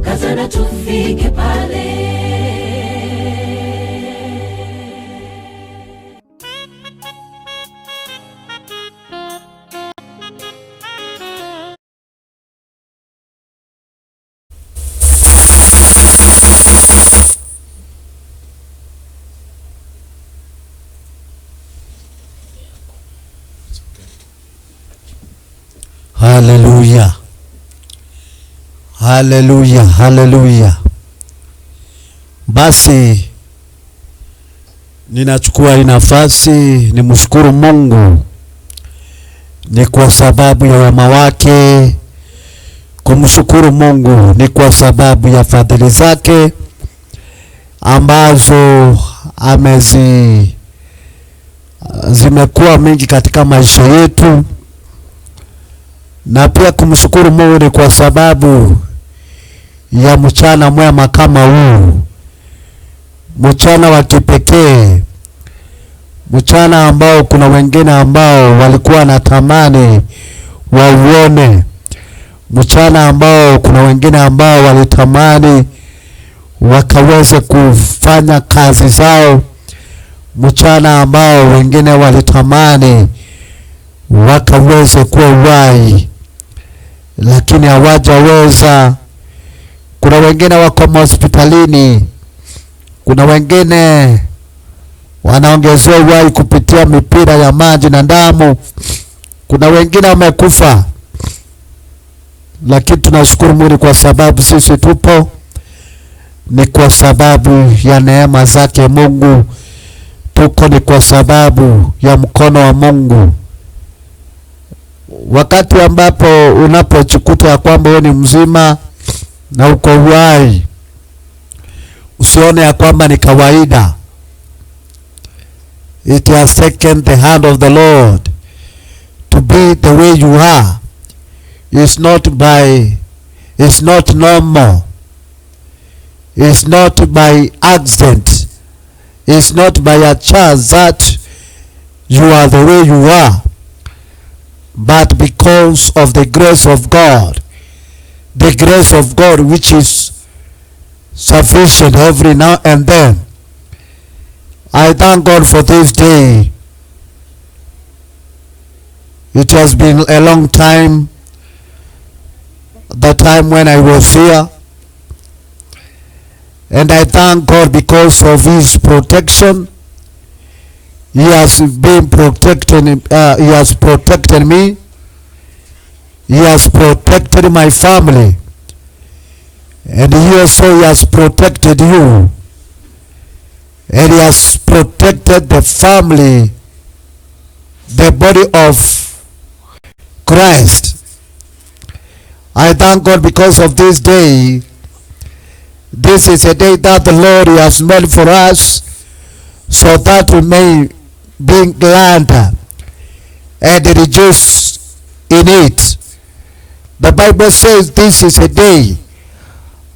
Kazana tufike pale. Haleluya, haleluya, haleluya. Basi ninachukua hii nafasi nimshukuru Mungu, ni kwa sababu ya wema wake. Kumshukuru Mungu ni kwa sababu ya fadhili zake ambazo zimekuwa mingi katika maisha yetu. Na pia kumshukuru Mungu ni kwa sababu ya mchana mwema kama huu, mchana wa kipekee, mchana ambao kuna wengine ambao walikuwa na tamani wauone, mchana ambao kuna wengine ambao walitamani wakaweze kufanya kazi zao, mchana ambao wengine walitamani wakaweze kuwa uhai lakini hawajaweza. Kuna wengine wako hospitalini, kuna wengine wanaongezewa uhai kupitia mipira ya maji na damu, kuna wengine wamekufa. Lakini tunashukuru Mungu kwa sababu sisi tupo, ni kwa sababu ya neema zake Mungu. Tuko ni kwa sababu ya mkono wa Mungu. Wakati ambapo unapochikuta ya kwamba wewe ni mzima na uko uhai, usione ya kwamba ni kawaida. It has taken the hand of the Lord to be the way you are. It's not normal. It's not by accident. It's not by a chance that you are the way you are, but because of the grace of God. The grace of God which is sufficient every now and then. I thank God for this day. It has been a long time, the time when I was here. And I thank God because of his protection. He has been protecting, he has protected me. He has protected my family. And he also has protected you. And he has protected the family, the body of Christ. I thank God because of this day. This is a day that the Lord has made for us, so that we may be glad and rejoice in it. The Bible says this is a day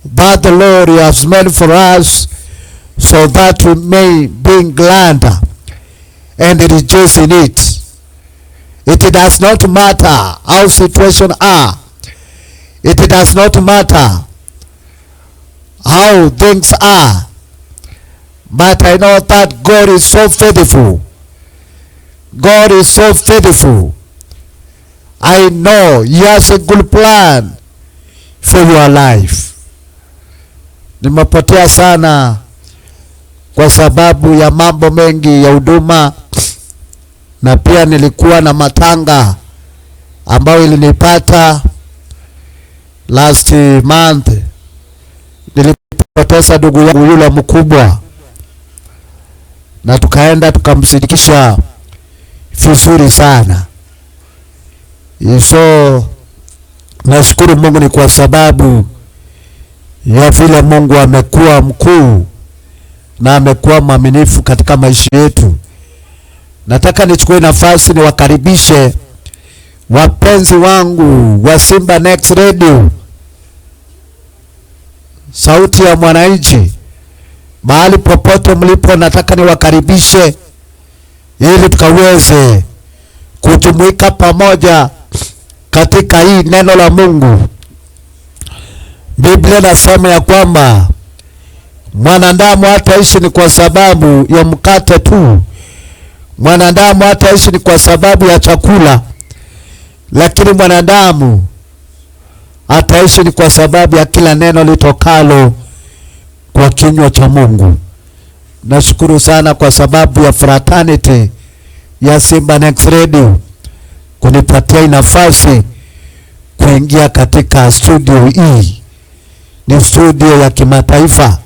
that the Lord has made for us, so that we may be glad and rejoice in it. It does not matter how situations are. It does not matter how things are. But I know that God is so faithful. God is so faithful. I know he has a good plan for your life. Nimepotea sana kwa sababu ya mambo mengi ya huduma, na pia nilikuwa na matanga ambayo ilinipata last month. Nilipoteza ndugu yangu yule mkubwa, na tukaenda tukamsindikisha vizuri sana. So nashukuru Mungu ni kwa sababu ya vile Mungu amekuwa mkuu na amekuwa mwaminifu katika maisha yetu. Nataka nichukue nafasi niwakaribishe wapenzi wangu wa Simba Next Radio, sauti ya mwananchi, mahali popote mlipo. Nataka niwakaribishe ili tukaweze kujumuika pamoja katika hii neno la Mungu. Biblia nasema ya kwamba mwanadamu hataishi ni kwa sababu ya mkate tu. Mwanadamu hataishi ni kwa sababu ya chakula, lakini mwanadamu ataishi ni kwa sababu ya kila neno litokalo kwa kinywa cha Mungu. Nashukuru sana kwa sababu ya fraternity ya Simba Next Radio kunipatia nafasi kuingia katika studio hii. Ni studio ya kimataifa.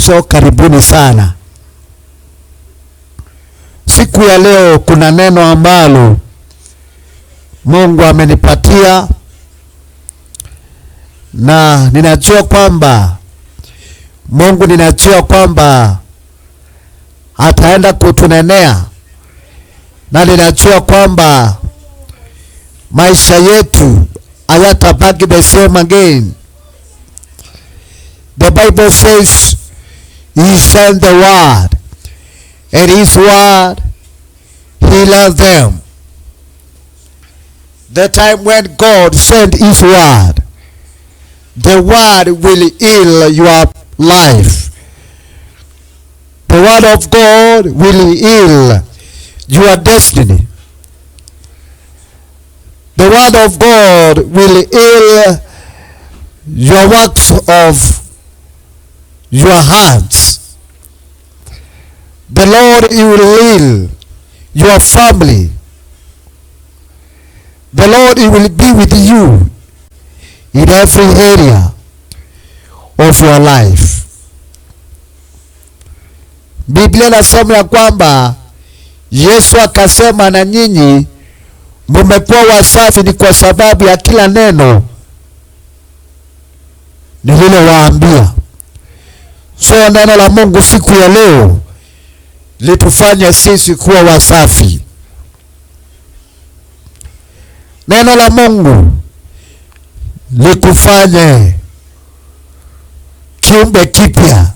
So karibuni sana. Siku ya leo kuna neno ambalo Mungu amenipatia, na ninajua kwamba ataenda kutunenea, na ninajua kwamba maisha yetu hayatabaki the same again. The Bible says He sent the word, and His word healed them. The time when God sent His word, the word will heal your life. The word of God will heal your destiny. The word of God will heal your works of your hands. The Lord, He will heal your family. The Lord, He will be with you in every area of your life. Biblia nasema ya kwamba Yesu akasema, na nyinyi mmekuwa wasafi ni kwa sababu ya kila neno nililowaambia. So neno la Mungu siku ya leo litufanye sisi kuwa wasafi. Neno la Mungu likufanye kiumbe kipya.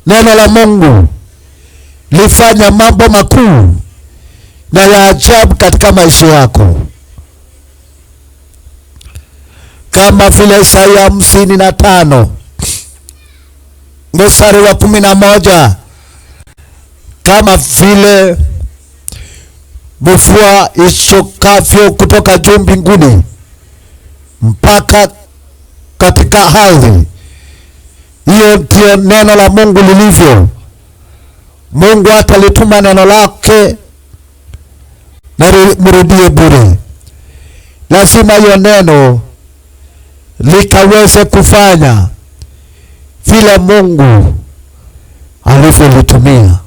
Neno la Mungu lifanya mambo makuu na ya ajabu katika maisha yako, kama vile Isaya 55 mstari wa 11, kama vile mvua ishukavyo kutoka juu mbinguni mpaka katika ardhi. Hiyo ndio neno la Mungu lilivyo. Mungu atalituma neno lake na mrudie bure. Lazima hiyo neno likaweze kufanya vile Mungu alivyolitumia.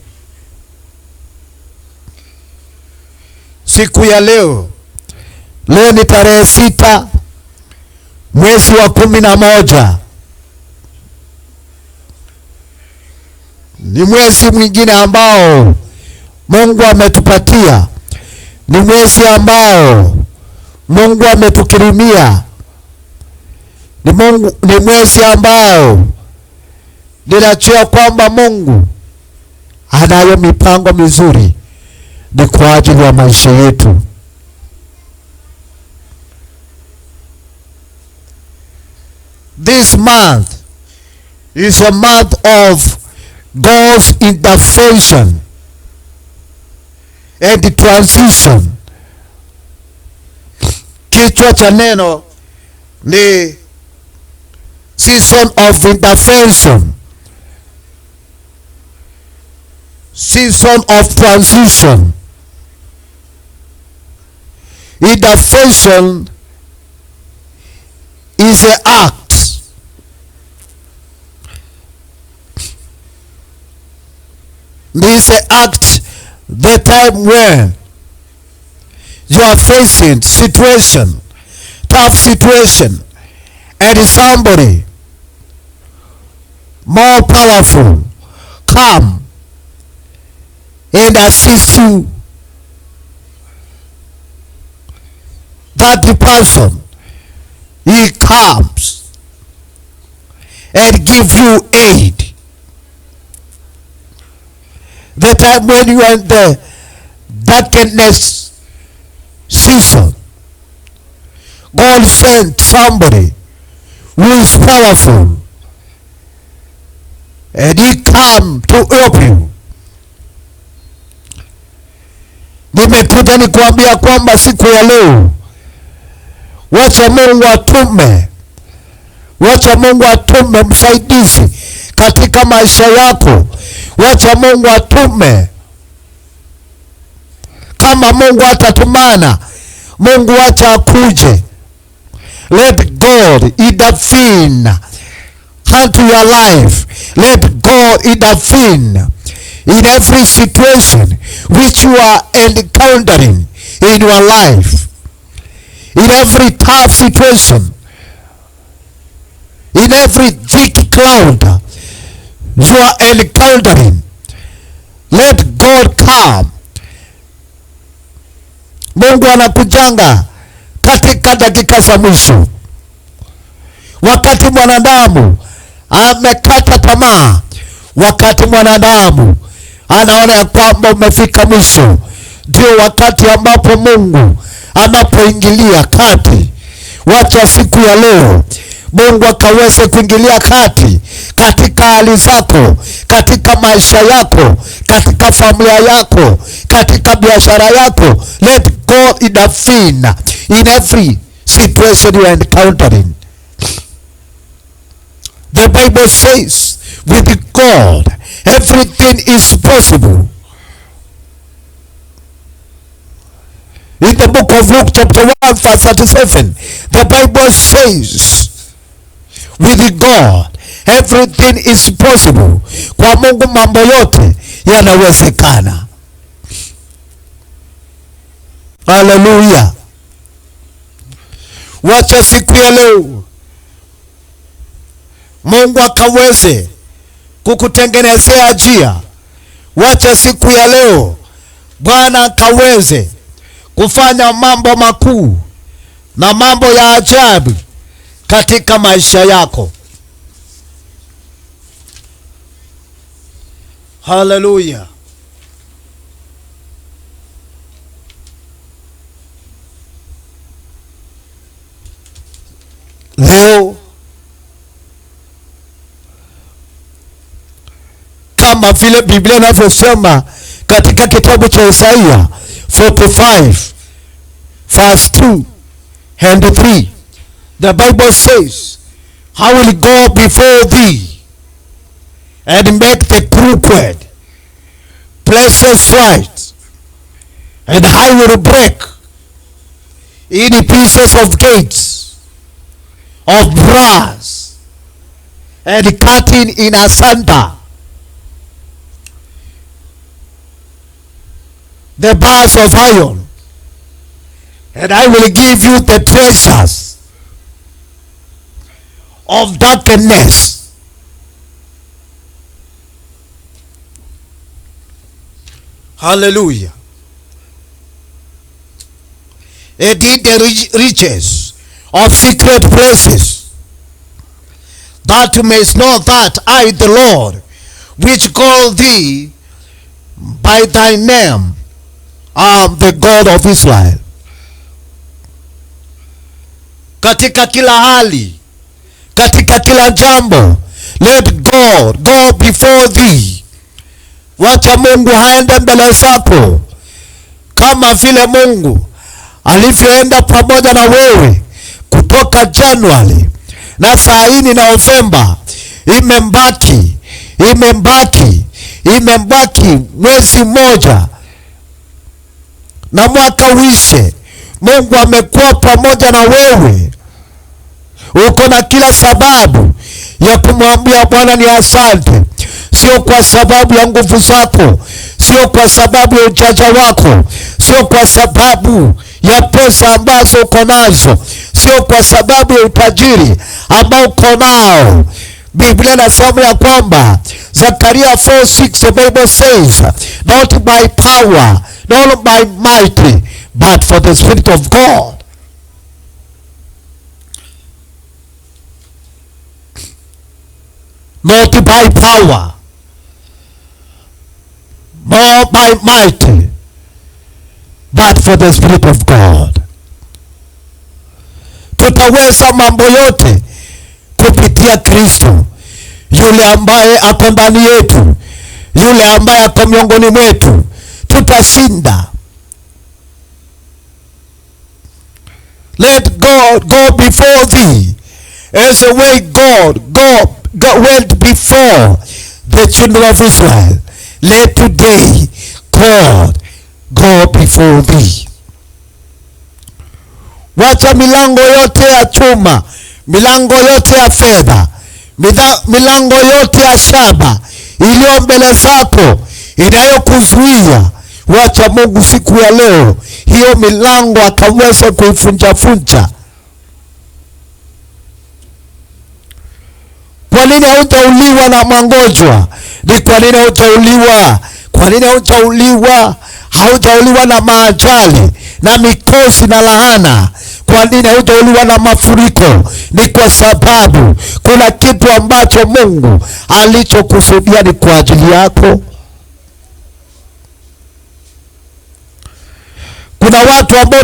Siku ya leo ni tarehe 6 mwezi wa 11. Ni mwezi mwingine ambao Mungu ametupatia. Ni mwezi ambao Mungu ametukirimia. Ni mwezi ambao ninajua kwamba Mungu anayo mipango mizuri ni kwa ajili ya maisha yetu. This month is a month of God's intervention and the transition. Kichwa cha neno ni season of intervention, season of transition. Intervention is an act. This is an act the time when you are facing situation, tough situation, and somebody more powerful come and assist you. That the person, he comes and give you aid. The time when you are in the darkness vision, God sent somebody who is powerful, and he come to help you. Nimekuja ni kuambia kwamba siku ya leo, wacha Mungu atume, wacha Mungu atume msaidizi katika maisha yako. Wacha Mungu atume. Kama Mungu atatumana, Mungu wacha akuje. Let God intervene into your life. Let God intervene in every situation which you are encountering in your life. In every tough situation, in every thick cloud you are encountering, let God come. Mungu anakujanga katika dakika za mwisho. Wakati mwanadamu amekata tamaa, wakati mwanadamu anaona ya kwamba umefika mwisho, ndio wakati ambapo Mungu anapoingilia kati. Wacha siku ya leo Mungu akaweze kuingilia kati katika hali zako, katika maisha yako, katika familia yako, katika biashara yako. Let God intervene in every situation you are encountering. The Bible says, with God, everything is possible. In the book of Luke chapter 1 verse 37, the Bible says, with God, everything is possible. Kwa Mungu mambo yote yanawezekana. Hallelujah. Wacha siku ya leo Mungu akaweze kukutengenezea njia. Wacha siku ya leo Bwana akaweze kufanya mambo makuu na mambo ya ajabu katika maisha yako. Hallelujah. Leo kama vile Biblia inavyosema katika kitabu cha Isaiah 45 verse 2 and 3, the Bible says, I will go before thee and make the crooked places straight, and I will break in pieces of gates of brass, and cutting in asunder the bars of iron, and I will give you the treasures of darkness, hallelujah, and in the riches of secret places, that you may know that I, the Lord, which called thee by thy name, am the God of Israel. Katika kila hali, katika kila jambo, let God go before thee. Wacha Mungu aende mbele zako, kama vile Mungu alivyoenda pamoja na wewe kutoka Januari, na saa hii ni Novemba. Imembaki mwezi mmoja na mwaka uishe. Mungu amekuwa pamoja na wewe. Uko na kila sababu ya kumwambia Bwana ni asante. Sio kwa sababu ya nguvu zako, sio kwa sababu ya ujanja wako, sio kwa sababu ya pesa ambazo uko nazo, sio kwa sababu ya utajiri ambao uko nao. Biblia inasema ya kwamba Zakaria 4:6, the Bible says, not by power, not by might, but for the Spirit of God. Not by power, nor by might, but for the Spirit of God. tutaweza mambo yote kupitia Kristo, yule ambaye ako ndani yetu, yule ambaye ako miongoni mwetu. Tutashinda. Let God go before thee as the way God went before the children of Israel. Let today God go before thee. Wacha milango yote ya chuma, milango yote ya fedha, milango yote ya shaba iliyo mbele zako inayokuzuia. Wacha Mungu siku ya leo hiyo milango akaweze kuifunja. Kwa nini hautauliwa na magonjwa? Ni kwa nini hautauliwa? Kwa nini hautauliwa? Hautauliwa na maajali na mikosi na laana. Kwa nini hautauliwa na mafuriko? Ni kwa sababu kuna kitu ambacho Mungu alichokusudia ni kwa ajili yako. Kuna watu ambao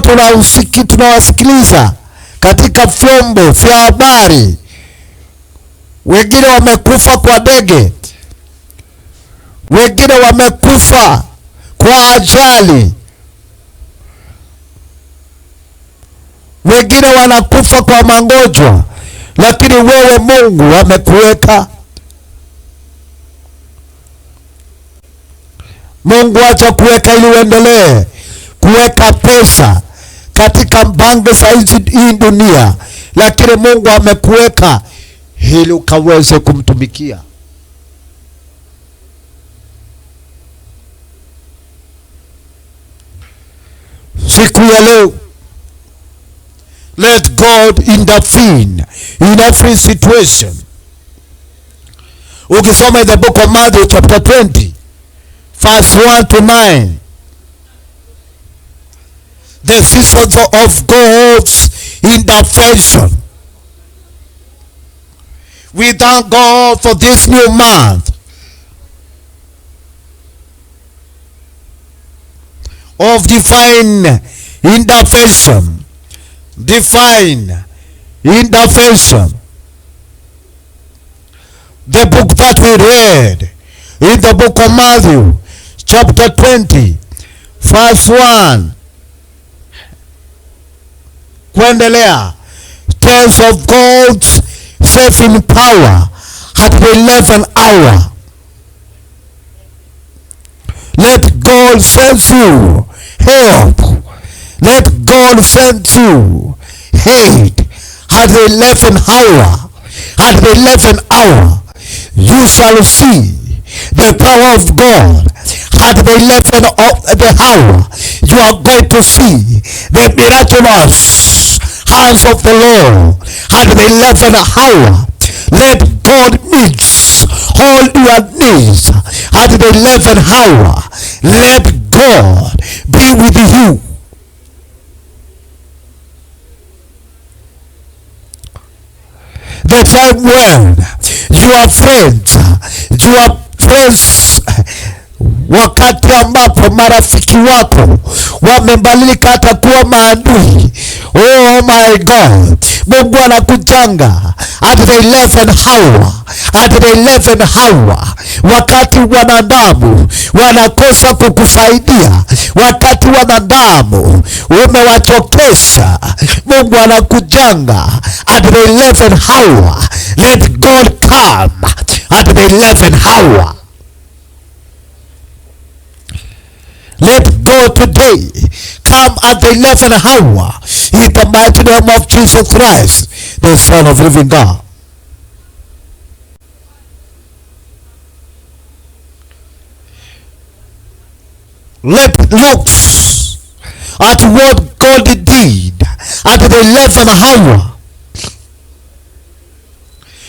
tunawasikiliza katika vyombo vya habari, wengine wamekufa kwa ndege, wengine wamekufa kwa ajali, wengine wanakufa kwa magonjwa, lakini wewe Mungu amekuweka. Mungu acha kuweka ili uendelee kuweka pesa katika banki za hii dunia, lakini Mungu amekuweka ili ukaweze kumtumikia. Siku ya leo, let God intervene in every situation. Ukisoma in the book of Matthew chapter 20 verse 1 to 9, the seasons of God's intervention. We thank God for this new month of divine intervention. Divine intervention. The book that we read in the book of Matthew chapter 20 verse 1 kuendelea tells of God's saving power at the 11th hour. Let God send you help. Let God send you aid at the 11th hour. At the 11th hour, you shall see the power of God. At the 11th of the hour, you are going to see the miraculous hands of the Lord. At the 11th hour, let God meet all your needs. At the 11th hour, let God be with you. The time when your friends, wakati ambapo marafiki wako wamebadilika hata kuwa maadui. Oh my God, Mungu anakujanga at the 11th hour. At the 11th hour, wakati wanadamu wanakosa kukusaidia, wakati wanadamu umewachokesha, Mungu anakujanga at the 11th hour. Let God come at the 11th hour. Let God today come at the 11th hour in the mighty name of Jesus Christ, the Son of the living God. Let's look at what God did at the 11th hour.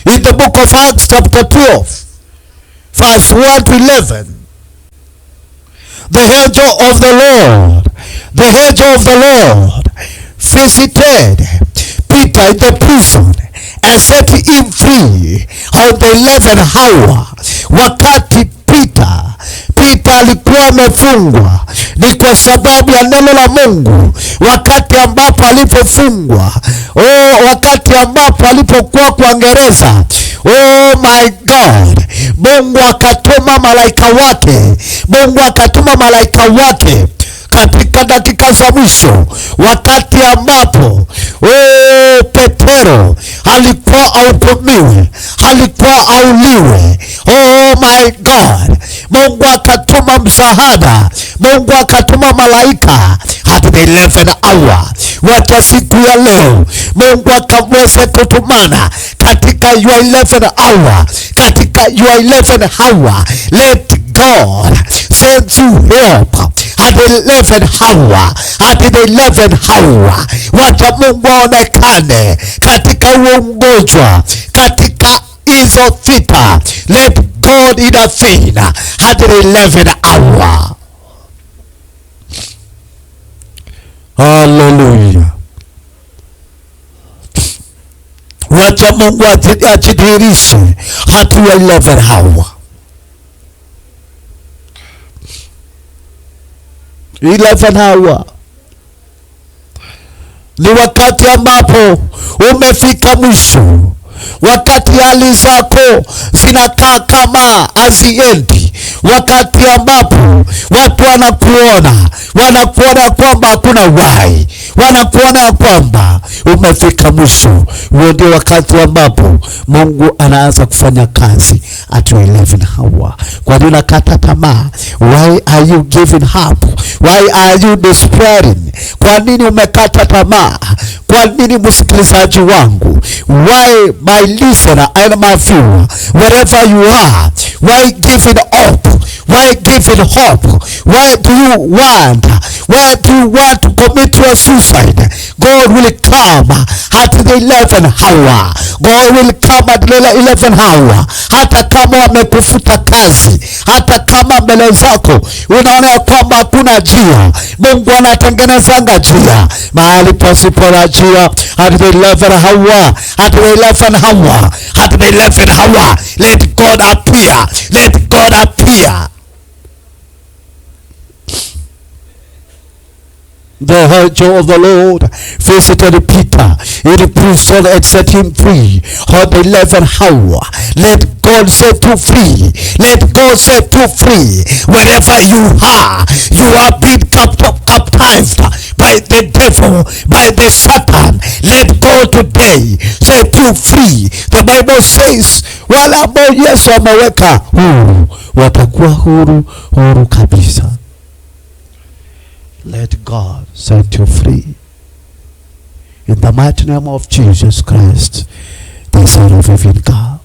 In the book of Acts chapter 12, verse 1 to 11. The angel of the Lord visited Peter in the prison and set him free on the 11th hour. Wakati Peter alikuwa amefungwa, ni kwa sababu ya neno la Mungu. wakati ambapo alipofungwa, wakati ambapo alipokuwa kwa gereza. Oh my God, Mungu akatuma malaika wake, Mungu akatuma malaika wake katika dakika za mwisho, wakati ambapo Petero alikuwa ahukumiwe, alikuwa auliwe. Oh my God, Mungu akatuma msaada, Mungu akatuma malaika at the 11th hour. Wacha siku ya leo Mungu akaweze kutumana katika your 11th hour, katika your 11th hour. Let God send you help at the 11th hour, at the 11th hour. Wacha Mungu aonekane katika uongozi, katika hizo vita. Let God intervene at the 11th hour. Hallelujah. Wacha Mungu ajidhihirishe at the 11th hour. 11th hour ni wakati ambapo umefika mwisho, wakati hali zako zinakaa kama haziendi, wakati ambapo watu wanakuona kwamba hakuna uhai, wanakuona kwamba umefika mwisho. Huo ndio wakati ambapo Mungu anaanza kufanya kazi at 11th hour. Kwa nini unakata tamaa? Why are you giving up? Why are you despairing? Kwa nini umekata tamaa? Kwa nini msikilizaji wangu? Why my listener and my viewer, wherever you are, why giving up? Why giving hope? Why do you want to commit your suicide? God will come at the 11th hour. God will come at the 11th hour. Hata kama wamekufuta kazi, hata kama mbele zako unaona kwamba hakuna njia, Mungu anatengeneza njia mahali pasipo na njia. At the 11th hour, at the 11th hour, at the 11th hour, let God appear. Let God appear. The angel of the Lord visited Peter in prison and set him free on the 11th hour. Let God set you free. Let God set you free. Wherever you are being captured by the devil, by the Satan. Let God today set you free. The Bible says, wale ambao Yesu ameweka huru watakuwa huru kabisa. Let God set you free. In the mighty name of Jesus Christ, the Son of living God.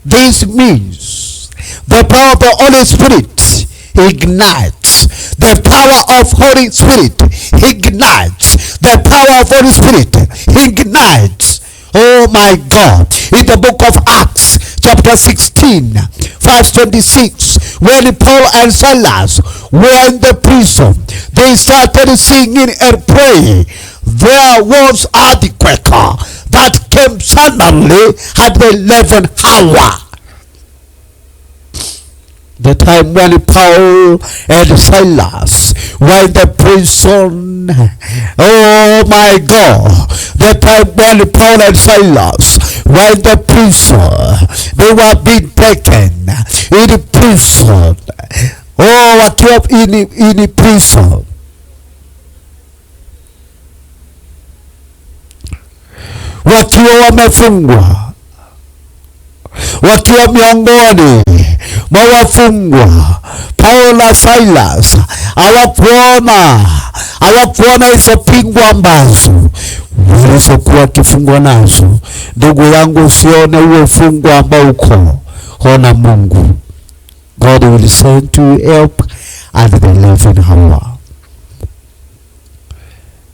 This means the power of the Holy Spirit ignites. The power of Holy Spirit ignites. The power of Holy Spirit ignites. Oh my God. In the book of Acts, chapter 16, verse 26, when Paul and Silas were in the prison, they started singing and praying. There was an earthquake that came suddenly at the 11th hour. The time when Paul and Silas were in the prison. Oh my God. The time when Paul and Silas were in the prison. They were being taken in the prison. Oh, wakiwa in the prison. Wakiwa wamefungwa. Wakiwa miongoni mwa wafungwa. Paul na Silas hawakuona hizo pingu ambazo walizokuwa wakifungwa nazo. Ndugu yangu, usione huo fungu ambao uko. Ona Mungu. God will send you help at the 11th hour.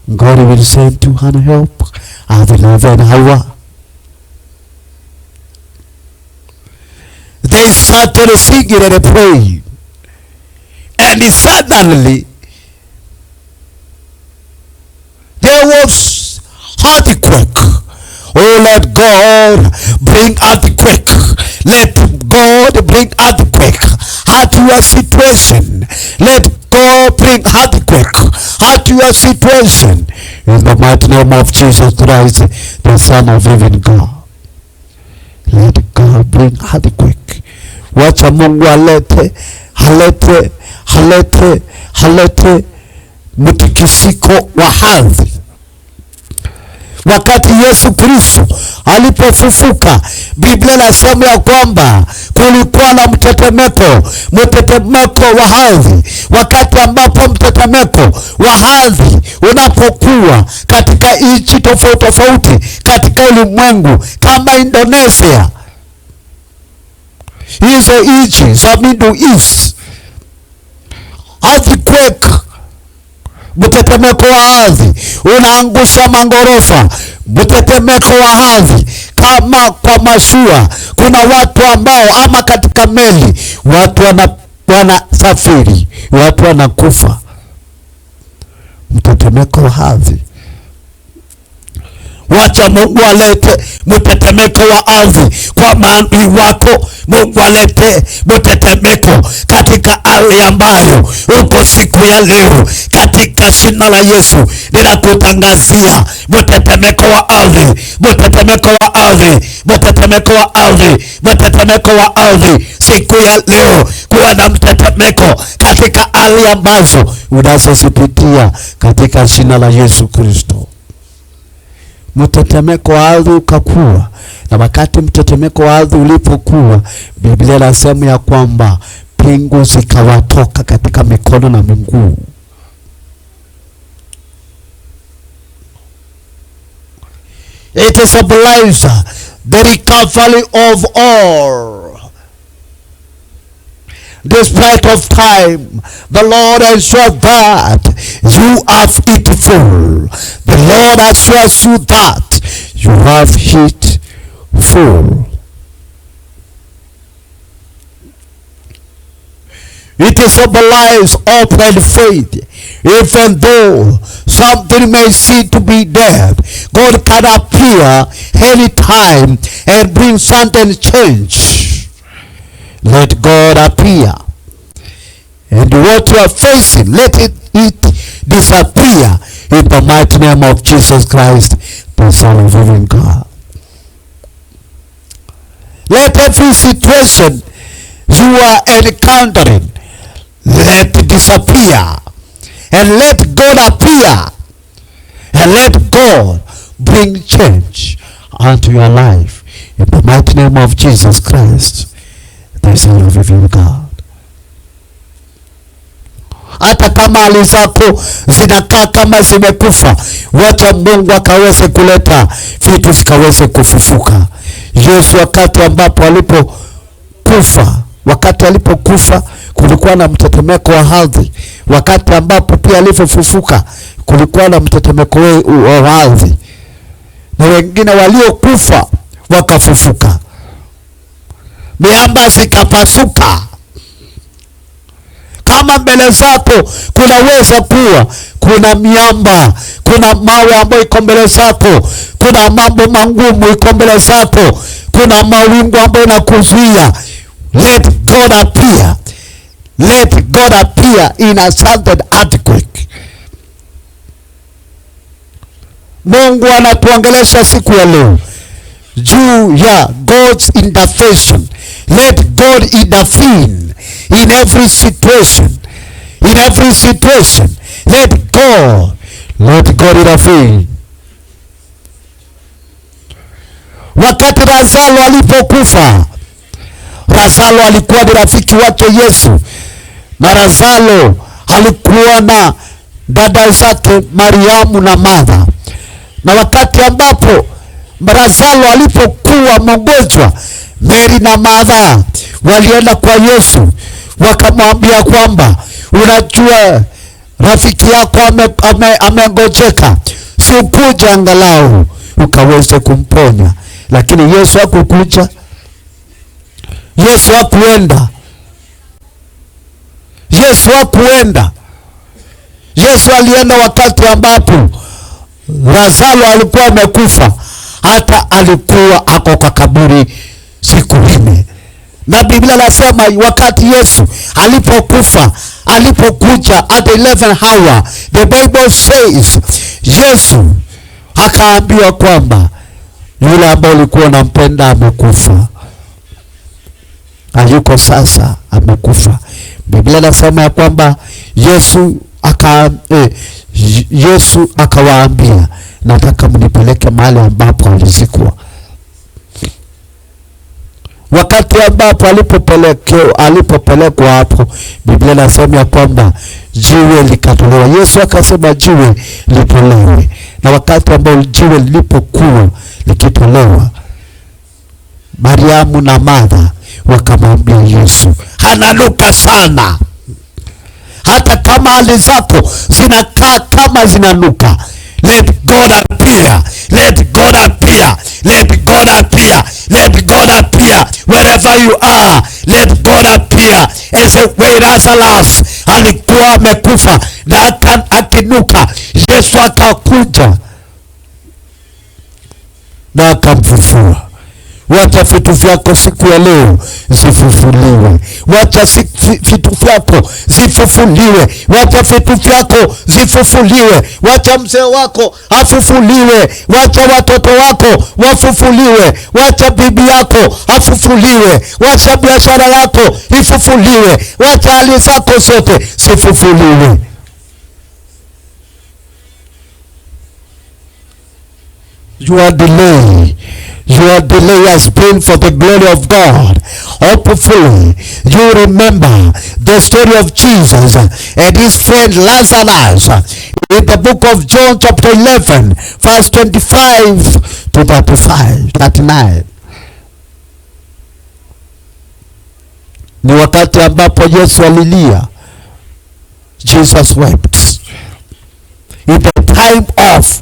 God will send you help at the 11th hour. They started singing and praying. And suddenly, there was earthquake. Oh, let God bring earthquake. Let God bring earthquake at your situation. Let God bring earthquake to your situation in the mighty name of Jesus Christ, the Son of living God. Let God bring earthquake. Wacha Mungu halete mtikisiko wa ardhi. Wakati Yesu Kristo alipofufuka, Biblia inasema ya kwamba kulikuwa na mtetemeko wa ardhi. Wakati ambapo mtetemeko wa ardhi unapokuwa katika nchi tofauti katika ulimwengu kama Indonesia, hizo nchi za Middle East, earthquake, mtetemeko wa ardhi unaangusha mangorofa. Mtetemeko wa ardhi kama kwa mashua, kuna watu ambao ama katika meli watu wanasafiri, watu wanakufa. Mtetemeko wa ardhi. Wacha Mungu alete mtetemeko wa ardhi kwa maadui wako. Mungu alete mtetemeko katika hali ambayo uko siku ya leo. Katika jina la Yesu ninakutangazia mtetemeko wa ardhi, mtetemeko wa ardhi, mtetemeko wa ardhi, mtetemeko wa ardhi. Siku ya leo kuwa na mtetemeko katika hali ambazo unazozipitia katika jina la Yesu Kristo. Mtetemeko wa ardhi ukakuwa, na wakati mtetemeko wa ardhi ulipokuwa, Biblia inasema ya kwamba pingu zikawatoka katika mikono na miguu. It symbolizes the recovery of all. Despite of time, the Lord ensures that you have it full. The Lord assures you that you have it full. It symbolizes hope and faith. Even though something may seem to be dead, God can appear anytime and bring sudden change. Let God appear, and what you are facing, let it disappear in the mighty name of Jesus Christ, the Son of living God. Let every situation you are encountering, let it disappear, and let God appear, and let God bring change unto your life in the mighty name of Jesus Christ, the Son of living God. Hata kama hali zako zinakaa kama zimekufa, wacha Mungu akaweze kuleta vitu vikaweze kufufuka. Yesu wakati ambapo alipokufa kulikuwa na mtetemeko wa ardhi. Wakati ambapo pia alipofufuka kulikuwa na mtetemeko wa ardhi, na wengine waliokufa wakafufuka. Miamba zikapasuka. Kama mbele zako kunaweza kuwa kuna miamba, kuna mawe ambayo iko mbele zako, kuna mambo mangumu iko mbele zako, kuna mawingu ambayo yanakuzuia, let God appear. Let God appear in a sudden earthquake. Mungu anatuongelesha siku ya leo juu ya God's intervention. Let God intervene in every situation. In every situation, let God intervene. Wakati Lazaro alipokufa, Lazaro alikuwa ni rafiki wake Yesu, na Lazaro alikuwa na dada zake Mariamu na Martha. Na wakati ambapo Lazaro alipokuwa mgonjwa, Mary na Martha walienda kwa Yesu wakamwambia kwamba, unajua rafiki yako amegojeka, si ukuja angalau ukaweze kumponya. Lakini Yesu hakukuja. Yesu hakuenda. Yesu alienda wakati ambapo Lazaro alikuwa amekufa, hata alikuwa ako kwa kaburi siku 4. Na Biblia nasema wakati Yesu alipokuja at the 11th hour, the Bible says Yesu akaambiwa kwamba yule ambaye ulikuwa unampenda amekufa. Hayuko sasa, amekufa. Biblia nasema ya kwamba Yesu akawaambia, nataka mnipeleke mahali ambapo alizikwa. Wakati ambapo alipopelekwa hapo, Biblia nasema ya kwamba jiwe likatolewa. Yesu akasema jiwe litolewe. Na wakati ambao jiwe lilipokuwa likitolewa, Mariamu na Martha wakamwambia Yesu, hananuka sana. Hata kama hali zako zinakaa kama zinanuka, let God appear. Let God appear. Let God appear. Let God appear. Wherever you are, let God appear. As a way Lazarus alikuwa amekufa na akinuka, Yesu akakuja na akamfufua. Wacha vitu vyako siku ya leo zifufuliwe. Wacha vitu vyako zifufuliwe. Wacha vitu vyako zifufuliwe. Wacha mzee wako afufuliwe. Wacha watoto wako wafufuliwe. Wacha bibi yako afufuliwe. Wacha biashara yako ifufuliwe. Wacha hali zako zote zifufuliwe. Your delay has been for the glory of God. Hopefully, you remember the story of Jesus and his friend Lazarus in the book of John chapter 11, verse 25 to 39. Ni wakati ambapo Yesu alilia. Jesus wept. In the time of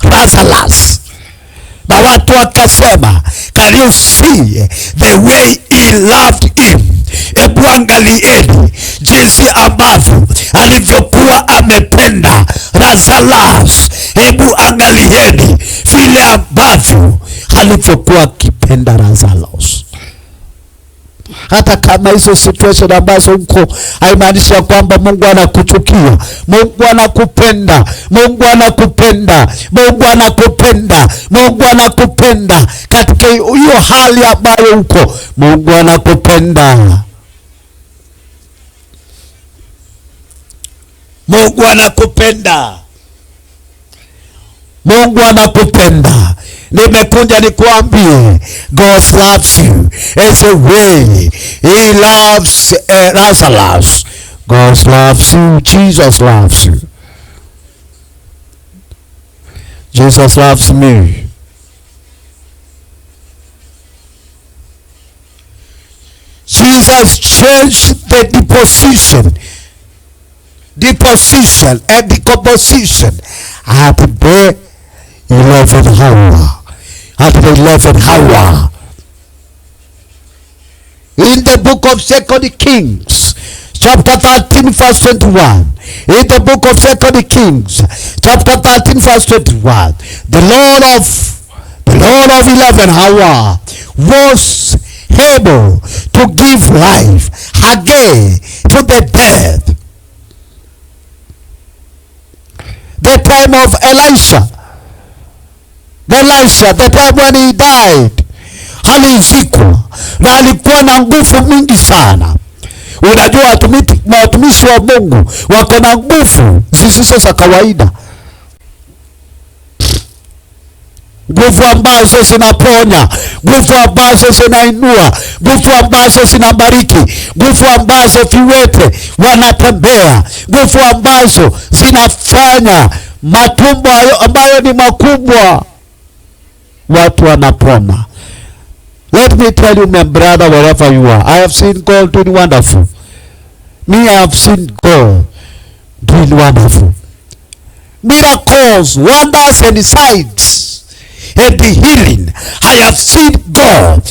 Lazarus. Na watu wakasema, can you see the way he loved him? Ebu angalieni jinsi ambavyo alivyokuwa amependa Lazarus. Ebu angalieni vile ambavyo alivyokuwa akipenda Lazarus. Hata kama hizo situation ambazo uko, haimaanisha kwamba Mungu anakuchukia. Mungu anakupenda. Mungu anakupenda. Mungu anakupenda. Mungu anakupenda. Katika hiyo hali ambayo uko, Mungu anakupenda. Mungu anakupenda. Mungu anakupenda. Nimekuja nikuambie, God loves you as a way he loves Lazarus. God loves you. Jesus loves you. Jesus loves me. Jesus changed the deposition and the composition at the 11th hour. At the 11th hour. In the book of 2 Kings, chapter 13, verse 21. In the book of 2 Kings, chapter 13, verse 21. The Lord of 11th hour was able to give life again to the dead. The time of Elisha, the time when he died, alizikwa na alikuwa na nguvu mingi sana. Unajua watumishi wa Mungu wako na nguvu zisizo za kawaida. Nguvu ambazo zinaponya, nguvu ambazo zinainua, nguvu ambazo zinabariki, nguvu ambazo viwete wanatembea, nguvu ambazo zinafanya matumbo ambayo ni makubwa watu wanapona. Let me tell you, my brother, wherever you are, I have seen God doing wonderful. Me, I have seen God doing wonderful miracles, wonders, and signs, and the healing. I have seen God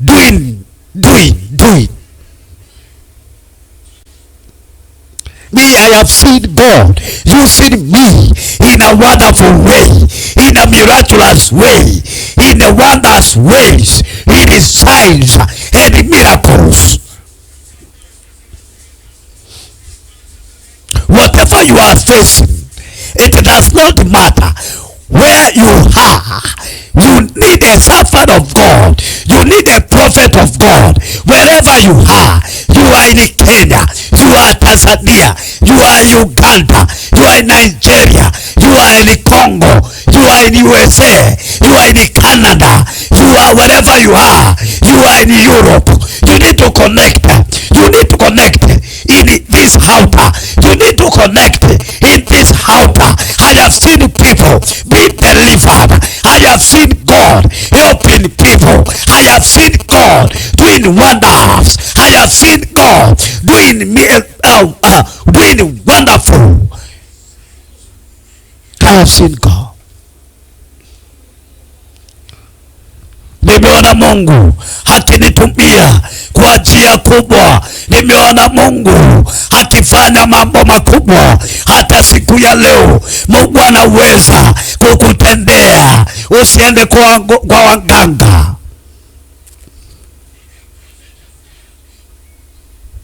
doing. Me, I have seen God using me in a wonderful way, in a miraculous way, in a wondrous ways, in his signs and miracles. Whatever you are facing, it does not matter where you are. You need a servant of God. You need a prophet of God. Wherever you are in Kenya, you are Tanzania, you are Uganda, you are in Nigeria, you are in Congo, you are in USA, you are in Canada, you are wherever you are in Europe. You need to connect. You need to connect in this altar. You need to connect in this altar. I have seen people be delivered. I have seen God helping people. I have seen God doing wonders. I have seen God doing wonderful. I have seen God. Nimeona Mungu akinitumia kwa njia kubwa. Nimeona Mungu akifanya mambo makubwa. Hata siku ya leo Mungu anaweza kukutendea. Usiende kwa waganga.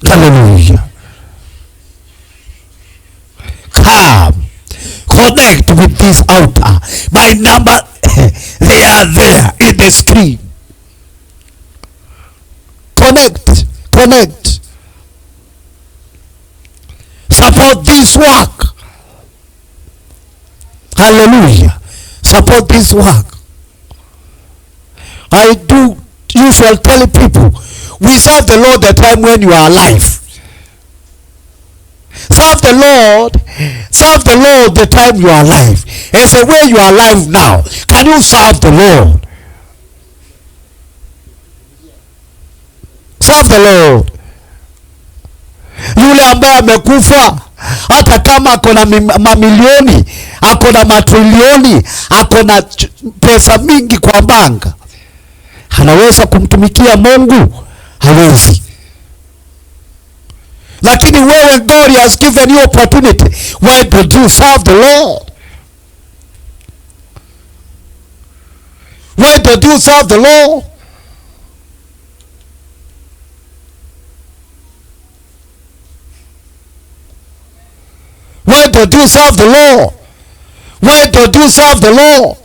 Hallelujah. Come, connect with this altar. My number, they are there in the screen. Connect. Support this work. Hallelujah. Support this work. I do usually tell people, we serve the Lord the time when you are alive. Serve the Lord the time you are alive. And say, where you are alive now, can you serve the Lord? Serve the Lord. Yule ambaye amekufa, hata kama akona mamilioni, akona matrilioni, akona pesa mingi kwa banka, anaweza kumtumikia Mungu? Hawezi. Lakini wewe, God has given you opportunity. Why don't you serve the Lord? Why don't you serve the Lord? Why don't you serve the Lord? Why don't you serve the Lord?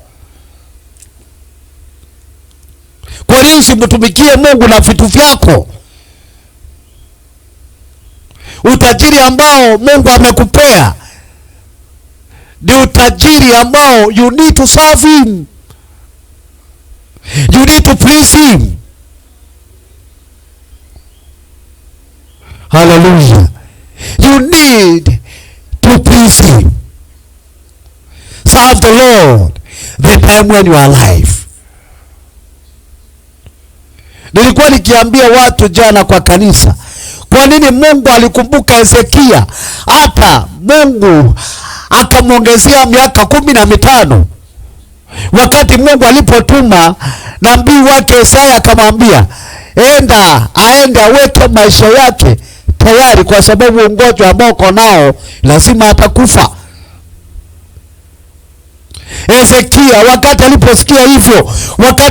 Kwa nini usimtumikie Mungu na vitu vyako? Utajiri ambao Mungu amekupea ni utajiri ambao you need to serve him. You need to please him. Hallelujah. You need to please him. Serve the Lord the time when you are alive. Nilikuwa nikiambia watu jana kwa kanisa, kwa nini Mungu alikumbuka Hezekia hata Mungu akamwongezea miaka 15? Wakati Mungu alipotuma nabii wake Isaya akamwambia, aende aweke maisha yake tayari, kwa sababu ugonjwa ambao uko nao lazima atakufa. Hezekia wakati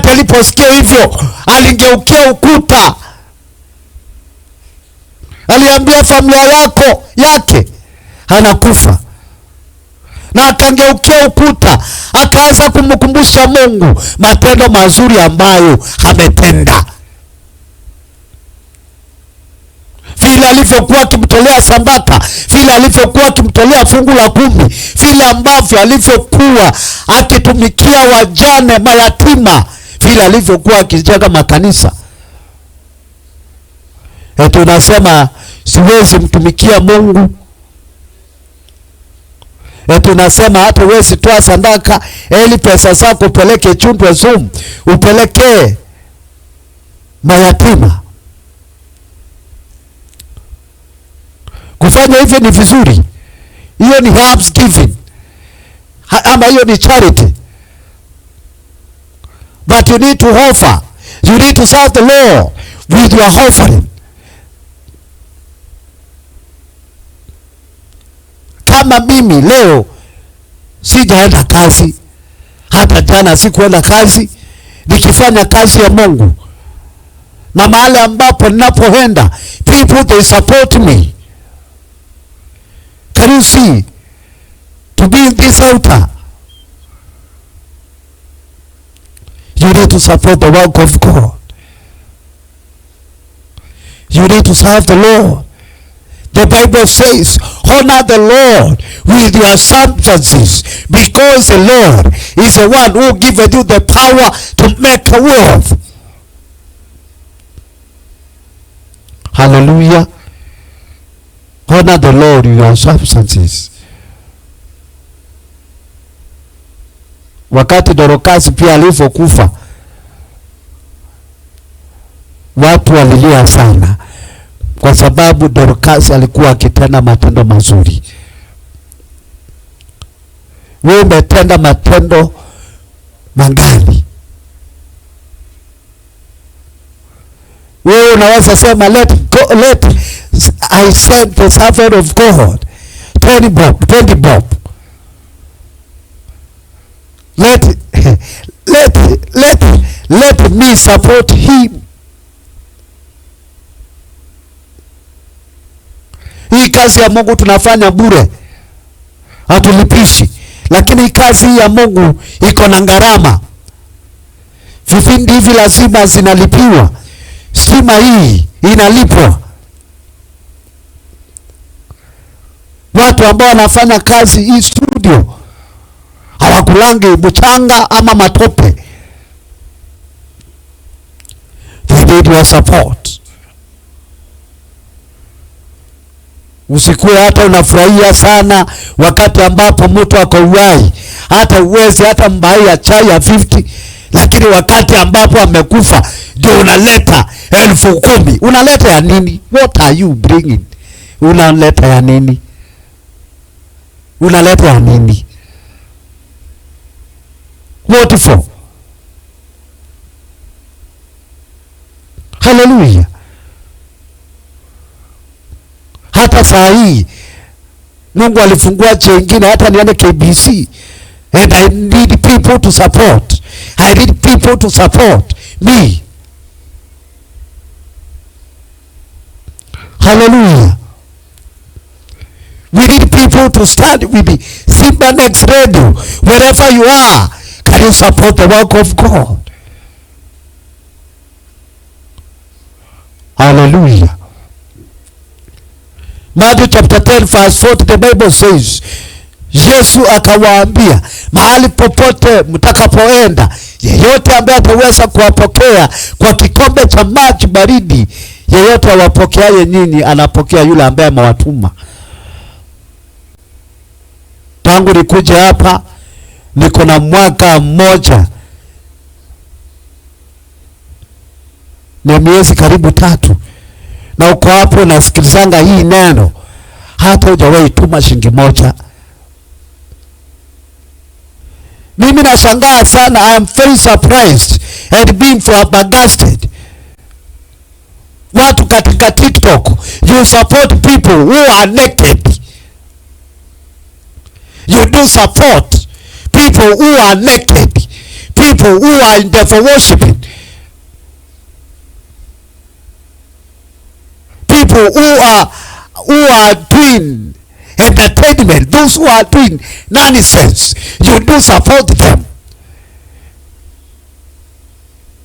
aliposikia hivyo, alingeukia ukuta. Aliambia familia yake anakufa, na akangeukia ukuta, akaanza kumkumbusha Mungu matendo mazuri ambayo ametenda. Vile alivyokuwa akimtolea sadaka, vile alivyokuwa akimtolea fungu la 10, vile ambavyo alivyokuwa akitumikia wajane, mayatima, vile alivyokuwa akijenga makanisa. Tunasema siwezi mtumikia Mungu. Tunasema hata wewe toa sadaka, ili pesa zako upeleke Chundwe Zoom, upeleke mayatima. Kufanya hivyo ni vizuri. Hiyo ni helps giving. Ama hiyo ni charity. But you need to offer. You need to serve the Lord with your offering. Kama mimi leo sijaenda kazi, hata jana sikuenda kazi, nikifanya kazi ya Mungu, na mahali ambapo ninapoenda, people they support me. Can you see? To be in this altar, you need to support the work of God. You need to serve the Lord. The Bible says, honor the Lord with your substances, because the Lord is the one who giveth you the power to make a wealth. Hallelujah. Honor the Lord with your substances. Wakati Dorokasi pia alipokufa, watu walilia sana, kwa sababu Dorokasi alikuwa akitenda matendo mazuri. Wewe umetenda matendo mangani? Wewe unaweza sema let I send the servant of God 20 bob. Let me support him. Hii kazi ya Mungu tunafanya bure, hatulipishi, lakini kazi ya Mungu iko na gharama. Vipindi hivi lazima zinalipiwa. Stima hii inalipwa. Watu ambao wanafanya kazi hii studio hawakulangi mchanga ama matope. They need your support. Usikue hata unafurahia sana wakati ambapo mtu ako uhai, hata uwezi hata mbai ya chai ya 50, lakini wakati ambapo amekufa ndio unaleta 10,000. Unaleta ya nini? What are you bringing? Unaleta ya nini? Unaleta ya nini? What for? Hallelujah. Hata saa hii Mungu alifungua chengine, hata niende KBC, and I need people to support. I need people to support me. Hallelujah. We need people to stand with the Simba Next Radio. Wherever you are, can you support the work of God? Hallelujah. Matthew chapter 10 verse 40, the Bible says, Yesu akawaambia, mahali popote mtakapoenda, yeyote ambaye ataweza kuwapokea kwa kikombe cha maji baridi, yeyote awapokeaye nyinyi anapokea yule ambaye amewatuma. Tangu nikuja hapa niko na mwaka mmoja na miezi karibu 3, na uko hapo nasikilizanga hii neno, hata hujawahi tuma shilingi moja. Mimi nashangaa sana. I am very surprised and being flabbergasted. Watu katika TikTok, you support people who are naked. You do support people who are naked, people who are in there for worshiping, people who are doing entertainment, those who are doing nonsense. You do support them.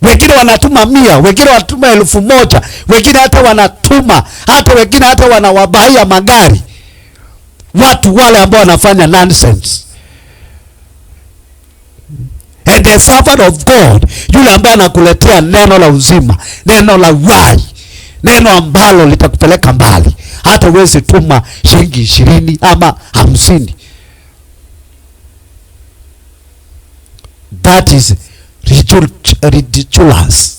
Wengine wanatuma 100, wengine wanatuma 1000, wengine hata wanatuma, hata wengine hata wanawabaia magari. Watu wale ambao wanafanya nonsense. And the servant of God, yule ambaye anakuletea neno la uzima, neno la uhai, neno ambalo litakupeleka mbali, hata uwezi tuma shilingi 20 ama 50. That is ridiculous.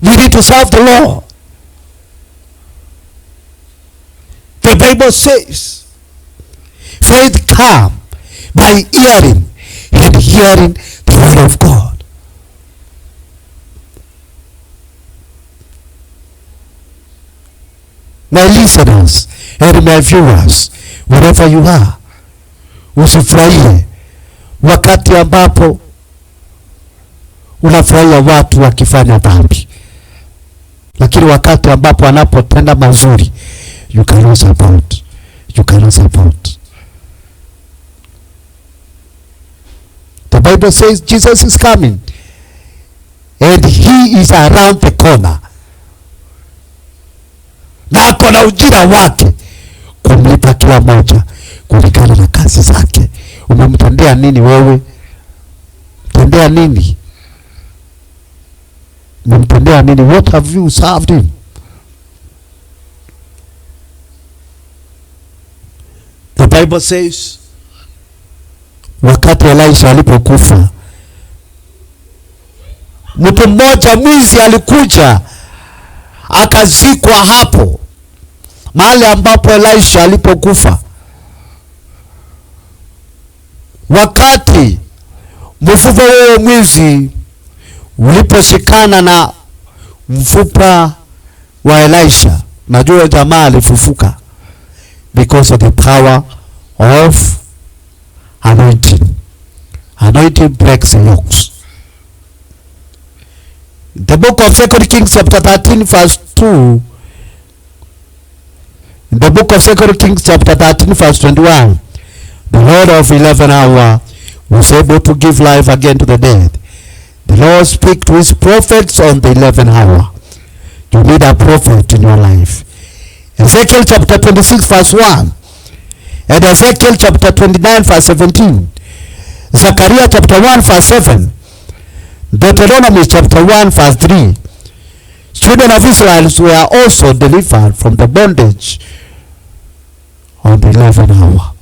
We need to serve the Lord. The Bible says, faith come by hearing, and hearing the word of God. My listeners and my viewers, wherever you are, usifurahie wakati ambapo unafurahia watu wakifanya dhambi, lakini wakati ambapo wanapotenda mazuri, you cannot support. The Bible says Jesus is coming and he is around the corner, na ako na ujira wake kumlipa kila moja kulingana na kazi zake. Umemtendea nini wewe? Mtendea nini? Umemtendea nini? What have you served him? The Bible says wakati Elisha alipokufa, mtu mmoja mwizi alikuja akazikwa hapo mahali ambapo Elisha alipokufa. Wakati mfupa huo mwizi uliposhikana na mfupa wa Elisha, najua jamaa alifufuka because of the power of anointing. Anointing breaks the yokes. The book of 2 Kings chapter 13 verse 2. In the book of 2 Kings chapter 13 verse 21. The Lord of 11 hour was able to give life again to the dead. The Lord speaks to his prophets on the 11th hour. You need a prophet in your life. Ezekiel chapter 26 verse 1. And Ezekiel chapter 29 verse 17. Zechariah chapter 1 verse 7. Deuteronomy chapter 1 verse 3. Children of Israel were also delivered from the bondage on the 11th hour.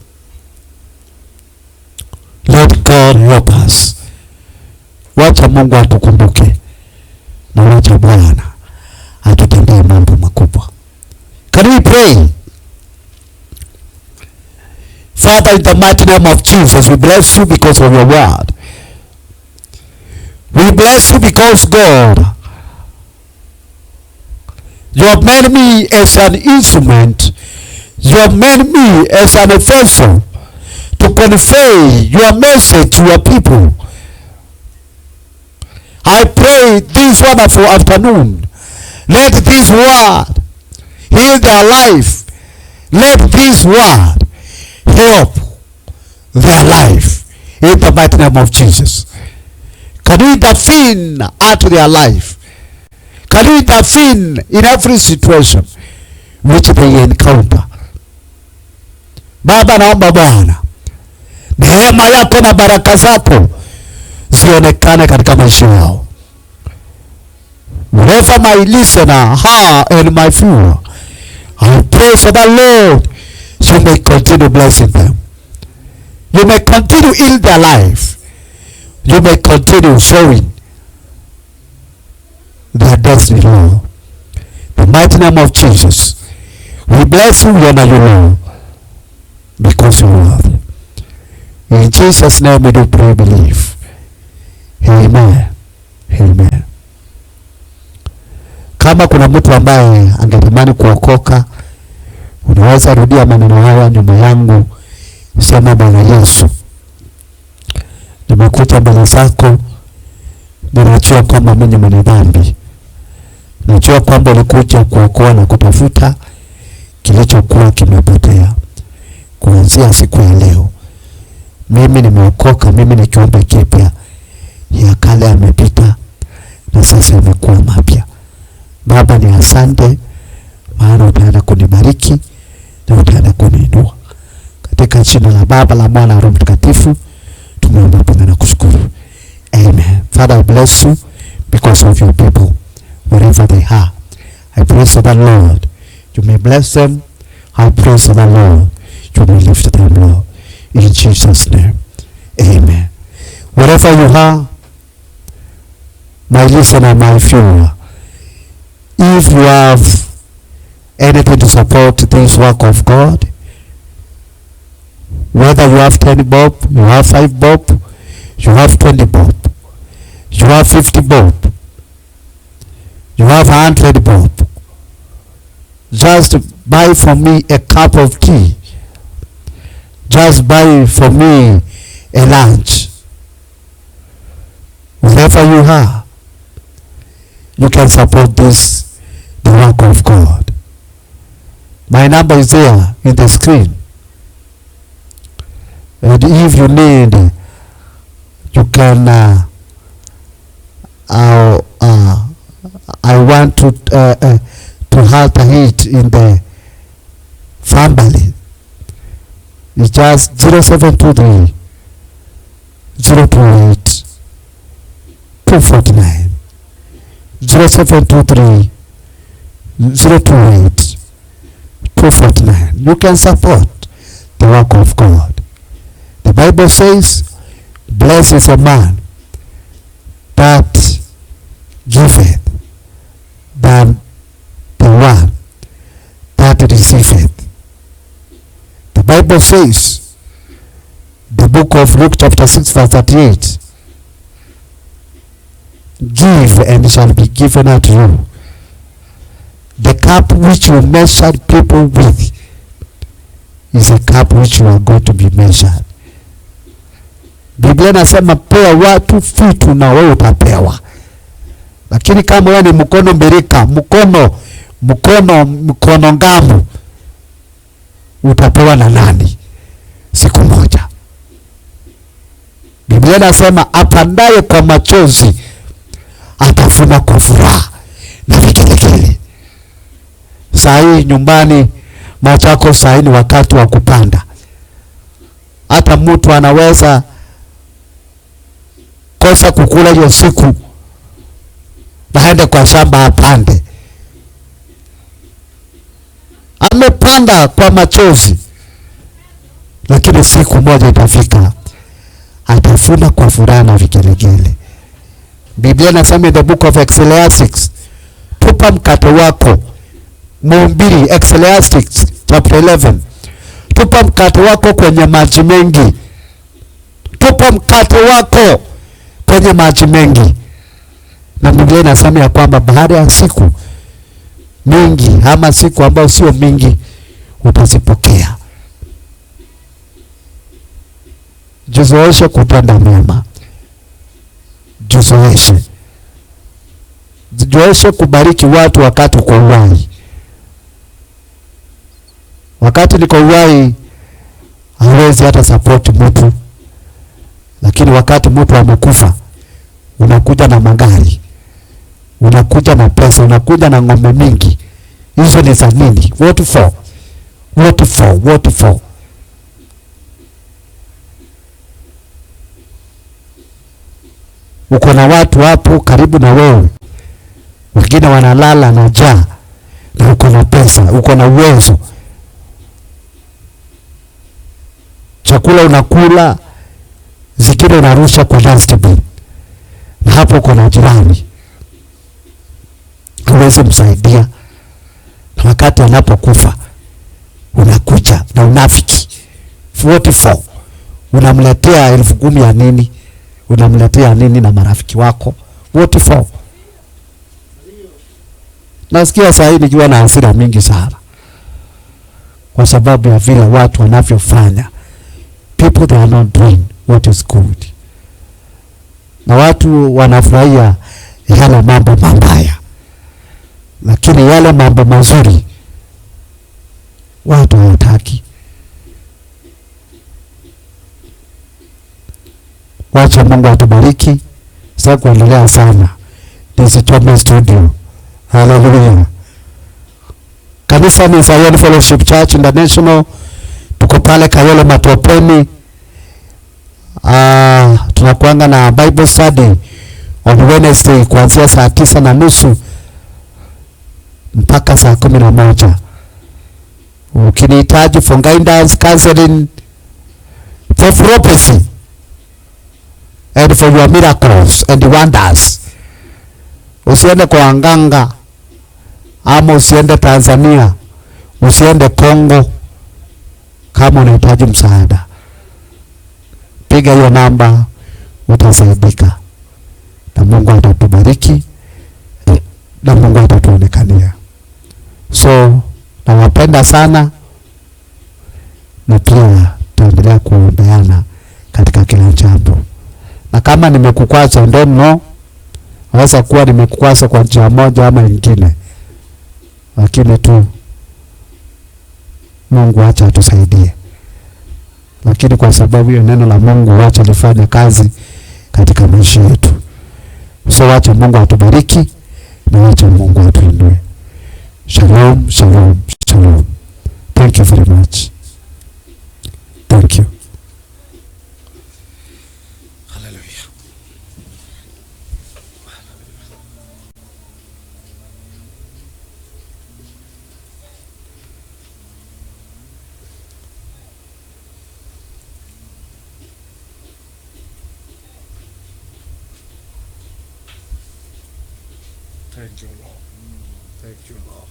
Let God help us. Wacha Mungu atukumbuke na wacha Bwana atutendee mambo makubwa. Can we pray? Father, in the mighty name of Jesus, we bless you because of your word. We bless you because, God, you have made me as an instrument. You have made me as an vessel to convey your message to your people. I pray this wonderful afternoon, let this word heal their life. Let this word help their life in the mighty name of Jesus. Can you intervene into their life? Can you intervene in every situation which they encounter? Baba, naomba Bwana, neema yako na baraka zako zionekane katika maisha yao. Wherever my listener, her and my viewer, I pray for the Lord, you may continue blessing them. You may continue in their life. You may continue showing their destiny, Lord. The mighty name of Jesus, we bless you, we honor you, Lord, because you are worthy. In Jesus' name we do pray, believe. Amen. Amen. Kama kuna mtu ambaye angetamani kuokoka, unaweza rudia maneno haya nyuma yangu. Sema, Bwana Yesu, nimekuja mbele zako, ninajua kwamba mimi ni mwenye dhambi. Najua kwamba ulikuja kuokoa na kutafuta kilichokuwa kimepotea. Kuanzia siku ya leo, mimi nimeokoka, mimi ni kiumbe kipya. Ya kale yamepita na sasa yamekuwa mapya. Baba, ni asante, maana utaenda kunibariki na utaenda kuniinua. Katika jina la Baba, la Mwana na Roho Mtakatifu tumeomba na kushukuru. Amen. Father, I bless you because of your people wherever they are. I pray for the Lord, you may bless them. I pray for the Lord, you may lift them, Lord. In Jesus' name, amen. Wherever you are, my listener, my viewer, if you have anything to support this work of God, whether you have 10 bob, you have 5 bob, you have 20 bob, you have 50 bob, you have 100 bob, just buy for me a cup of tea. Just buy for me a lunch. wherever you are, you can support the work of God. My number is there in the screen. And if you need, you can, I want to alter it in the family. It's just 0723 028 249. 0723 028 249. You can support the work of God. The Bible says, blessed is a man that giveth than the one that receiveth. The Bible says, the book of Luke chapter 6 verse 38, give and it shall be given unto you. The cup which you measured people with is a cup which you are going to be measured. Biblia nasema pewa watu vitu na wewe utapewa. Lakini kama wewe ni mkono mbirika, mkono ngamu, utapewa na nani siku moja? Biblia nasema apandaye kwa machozi atavuna kwa furaha na vigelegele. Saa hii nyumbani Machakos, saa hii ni wakati wa kupanda. Hata mtu anaweza kosa kukula hiyo siku, baende kwa shamba apande. Amepanda kwa machozi, lakini siku moja itafika atavuna kwa furaha na vigelegele. Biblia inasema in the book of Ecclesiastes, tupa mkate wako. Mhubiri, Ecclesiastes chapter 11, tupa mkate wako kwenye maji mengi. Tupa mkate wako kwenye maji mengi. Na Biblia inasema ya kwamba baada ya siku mingi ama siku ambayo sio mingi utazipokea. Jizoeshe kutenda mema. Jizoeshe kubariki watu wakati uko uhai. Wakati niko uhai hawezi hata support mtu. Lakini wakati mtu amekufa, unakuja na magari, unakuja na pesa, unakuja na ng'ombe mingi. Hizo ni za nini? What for? Uko na watu hapo karibu na wewe, wengine wanalala na njaa, na uko na pesa, uko na uwezo. Chakula unakula, zingine unarusha kwa dustbin. Na hapo uko na jirani, huwezi msaidia. Na wakati anapokufa unakuja na unafiki. 44 unamletea 10,000 ya nini? Unamletea nini na marafiki wako? 44. Nasikia saa hii nikiwa na hasira mingi sana, kwa sababu ya vile watu wanavyofanya. People, they are not doing what is good. Na watu wanafurahia yale mambo mabaya, lakini yale mambo mazuri watu hawataki. Wacha Mungu atubariki. Sasa kuendelea sana nisichome studio. Hallelujah. Kanisa ni Zion Fellowship Church International. Tuko pale Kayole Matopeni. Tunakuanga na Bible study on Wednesday kuanzia saa 9:30 mpaka saa 11. Ukinihitaji for guidance, counseling, for prophecy and for your miracles and wonders, usiende kwa waganga, ama usiende Tanzania, usiende Kongo. Kama unahitaji msaada, piga hiyo namba, utasaidika. Na Mungu atatubariki, na Mungu atatuonekania. So nawapenda sana, na pia tuendelea kuombeana katika kila jambo. Na Kama nimekukwaza, don't know, naweza kuwa nimekukwaza kwa njia moja ama nyingine, lakini tu Mungu acha atusaidie. Lakini kwa sababu hiyo neno la Mungu acha lifanye kazi katika maisha yetu. So wacha Mungu atubariki na wacha Mungu atuinue. Shalom, shalom, shalom. Thank you very much. Thank you. Hallelujah. Thank you, Lord. Thank you, Lord.